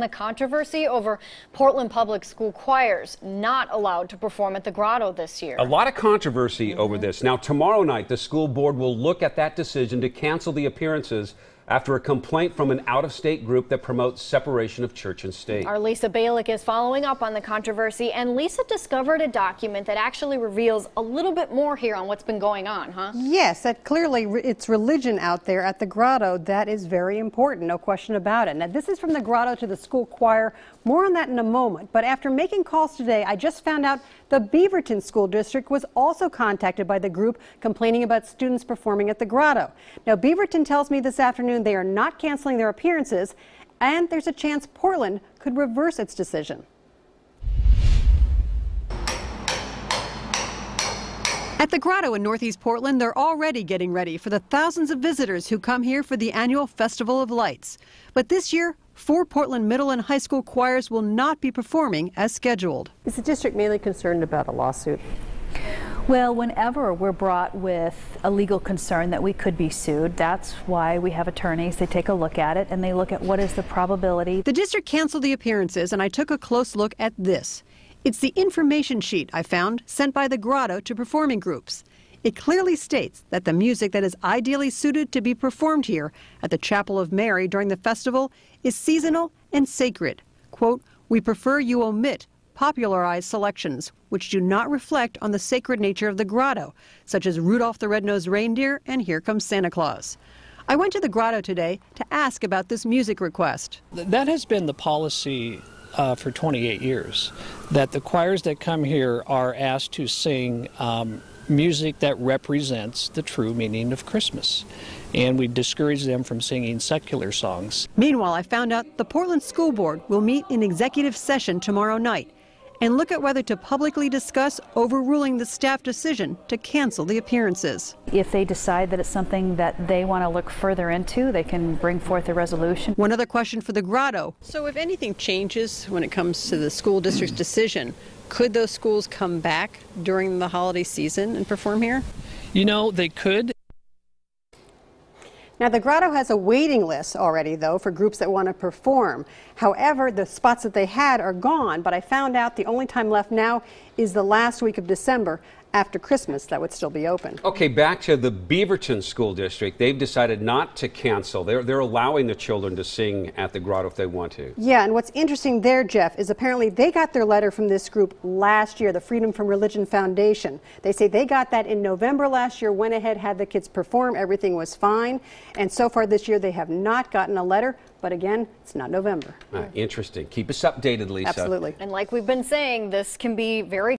The controversy over Portland Public School choirs not allowed to perform at the Grotto this year. A lot of controversy over this. Now, tomorrow night, the school board will look at that decision to cancel the appearances after a complaint from an out-of-state group that promotes separation of church and state. Our Lisa Balick is following up on the controversy, and Lisa discovered a document that actually reveals a little bit more here on what's been going on, huh? Yes, that clearly it's religion out there at the Grotto. That is very important, no question about it. Now, this is from the Grotto to the school choir. More on that in a moment. But after making calls today, I just found out the Beaverton School District was also contacted by the group complaining about students performing at the Grotto. Now, Beaverton tells me this afternoon they are not canceling their appearances, and there's a chance Portland could reverse its decision. At the Grotto in Northeast Portland, they're already getting ready for the thousands of visitors who come here for the annual Festival of Lights. But this year, 4 Portland middle and high school choirs will not be performing as scheduled. Is the district mainly concerned about a lawsuit? Well, whenever we're brought with a legal concern that we could be sued, that's why we have attorneys. They take a look at it and they look at what is the probability. The district canceled the appearances, and I took a close look at this. It's the information sheet I found sent by the Grotto to performing groups. It clearly states that the music that is ideally suited to be performed here at the Chapel of Mary during the festival is seasonal and sacred. Quote, "We prefer you omit popularized selections which do not reflect on the sacred nature of the Grotto, such as Rudolph the Red-Nosed Reindeer and Here Comes Santa Claus." I went to the Grotto today to ask about this music request. That has been the policy for 28 years, that the choirs that come here are asked to sing music that represents the true meaning of Christmas, and we discourage them from singing secular songs. Meanwhile, I found out the Portland School Board will meet in executive session tomorrow night and look at whether to publicly discuss overruling the staff decision to cancel the appearances. If they decide that it's something that they want to look further into, they can bring forth a resolution. One other question for the Grotto. So if anything changes when it comes to the school district's decision, could those schools come back during the holiday season and perform here? You know, they could. Now, the Grotto has a waiting list already, though, for groups that want to perform. However, the spots that they had are gone, but I found out the only time left now is the last week of December. After Christmas, that would still be open. Okay, back to the Beaverton School District. They've decided not to cancel. They're allowing the children to sing at the Grotto if they want to. Yeah, and what's interesting there, Jeff, is apparently they got their letter from this group last year, the Freedom from Religion Foundation. They say they got that in November last year, went ahead, had the kids perform, everything was fine. And so far this year, they have not gotten a letter. But again, it's not November. Interesting. Keep us updated, Lisa. Absolutely. And like we've been saying, this can be very